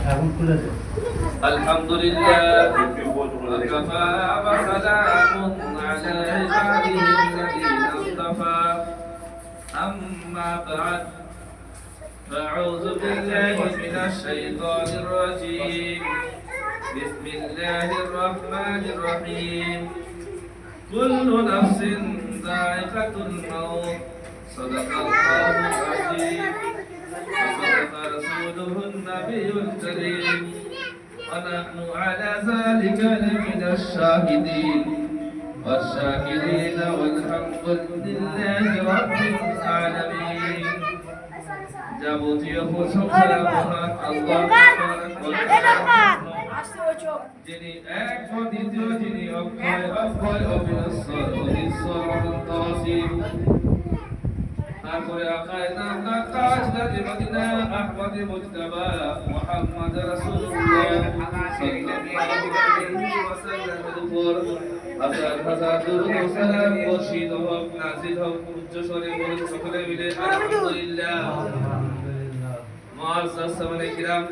الحمد لله وكفى وسلام على عباده الذين اصطفى أما بعد فأعوذ بالله من الشيطان الرجيم بسم الله الرحمن الرحيم كل نفس ذائقة الموت صدق الله العظيم وصدق رسوله النبي الكريم ونحن على ذلك لمن الشاهدين والشاكرين والحمد لله رب العالمين যাবতীয় প্রশংসা মহান আল্লাহ যিনি এক ও দ্বিতীয়, যিনি অক্ষয় অক্ষয় অবিনশ্বর অবিশ্বর অনন্ত অসীম। তারপরে আকায় নামদার তাজদারে মদিনা আহমদে মুজতবা মুহাম্মদ রাসূলুল্লাহ সাল্লাল্লাহু আলাইহি ওয়াসাল্লামের উপর হাজার হাজার দরুদ ও সালাম বর্ষিত হোক, নাযিল হোক। উচ্চ স্বরে বলুন সকলে মিলে আলহামদুলিল্লাহ। মুআজ্জাজ সামানে কিরাম,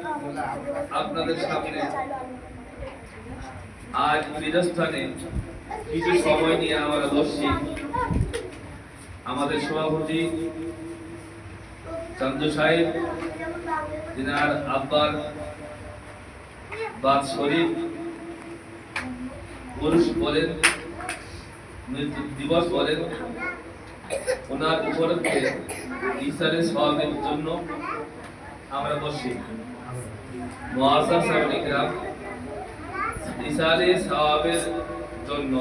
আপনাদের সামনে আজ বিরস্থানে কিছু সময় নিয়ে আমরা বসছি। আমাদের সভাপতি চন্দু সাহেব, তিনার আব্বার বাদ শরীফ পুরুষ বলেন, মৃত্যু দিবস বলেন, ওনার উপলক্ষে ইসারের সওয়াবের জন্য আমরা বসি। মুআজ্জাজ সাহেব কিরাম, ইসারের সওয়াবের জন্য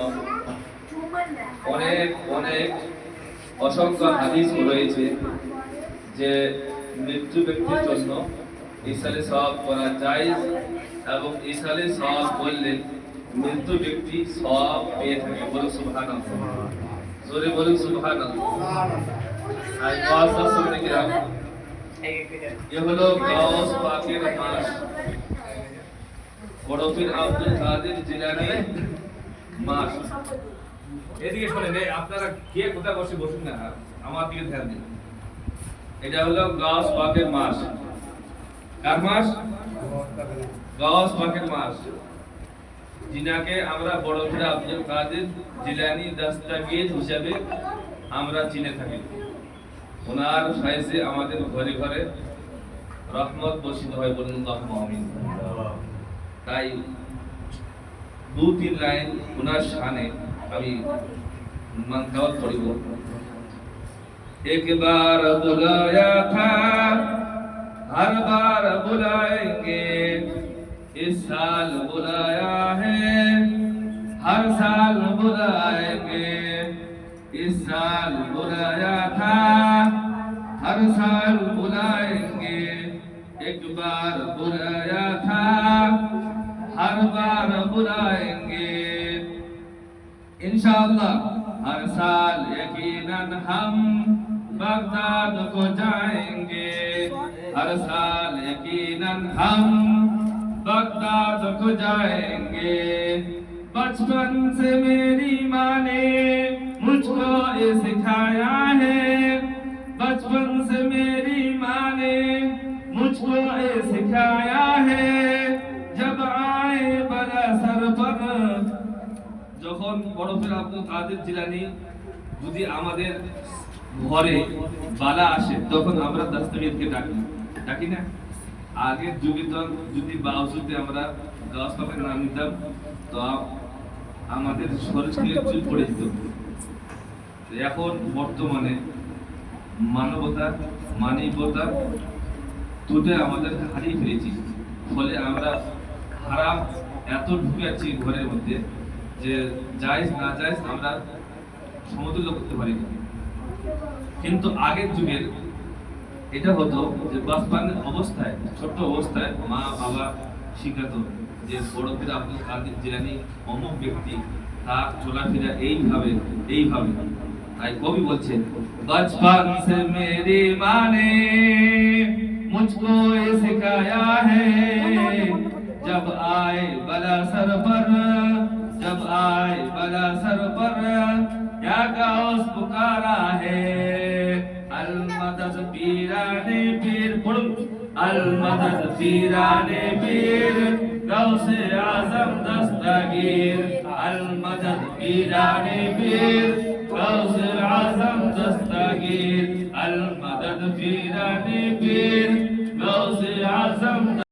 অনেক অনেক অসংখ্য হাদিস রয়েছে যে মৃত্যু ব্যক্তির জন্য ইসালে সওয়াব করা জায়েজ, এবং ইসালে সওয়াব বললে মৃত্যু ব্যক্তি সওয়াব পেয়ে থাকে। বলুন সুবহানাল্লাহ, জোরে বলুন সুবহানাল্লাহ। আই মুআজ্জাজ সাহেব কিরাম, এ হলো গাউস পাকের মাস, বড় পীর আব্দুল কাদের জিলানী মাস। এদিকে শোনেন, আপনারা কে কোথায় বসে বসুন না, আমার দিকে ধ্যান দিন। এটা হলো গাউস পাকের মাস। কার মাস? গাউস পাকের মাস, যিনাকে আমরা বড় পীর আব্দুল কাদের জিলানী দস্তগীর হিসেবে আমরা চিনে থাকি। ওনার ফয়েজে আমাদের ঘরে ঘরে রহমত বর্ষিত হয়। বলুন আল্লাহুম্মা আমিন। তাই দু তিন লাইন ওনার শানে আমি मंगल पढ़िबो। एक बार बुलाया था, हर बार बुलाएंगे, इस साल बुलाया है, हर साल बुलाएंगे। इस साल बुलाया था, हर साल बुलाएंगे। एक बार बुलाया था, हर बार बुलाएंगे। इंशाअल्लाह हर साल यकीनन हम बगदाद को जाएंगे। हर साल यकीनन हम बगदाद को जाएंगे। बचपन से मेरी माँ ने मुझको ये सिखाया है। बचपन से मेरी माँ ने मुझको ये सिखाया है। जब आए बड़ा सर पर, যখন বড় পীর আব্দুল কাদের জিলানী যদি আমাদের ঘরে বালা আসে, তখন আমরা দস্তগীরকে ডাকি না? আগের যুগে তো যদি বাউজুতে আমরা গাছ পাকের নাম নিতাম তো আমাদের শরীরে চুল পড়ে যেত। এখন বর্তমানে মানবতা মানবতা দুটো আমাদের হারিয়ে ফেলেছি। ফলে আমরা হারাম এত ঢুকে আছি ঘরের মধ্যে যে জায়েজ না জায়েজ আমরা সমতুল্য করতে পারি না। কিন্তু আগের যুগের এটা হতো যে বাসপান অবস্থায়, ছোট্ট অবস্থায় মা বাবা শিখাতো যে বড় পীর আব্দুল কাদের জিলানী অমুক ব্যক্তি, তার চলাফেরা এইভাবে এইভাবে। তাই কবি বলছেন, बचपन से मेरी माँ ने मुझको ये सिखाया है। जब आए बला सर पर, जब आए बला सर पर, क्या गाउस पुकारा है। अल मदद पीराने पीर, المدد پیران پیر غوث اعظم دستگیر المدد پیران پیر غوث اعظم دستگیر المدد پیران پیر غوث اعظم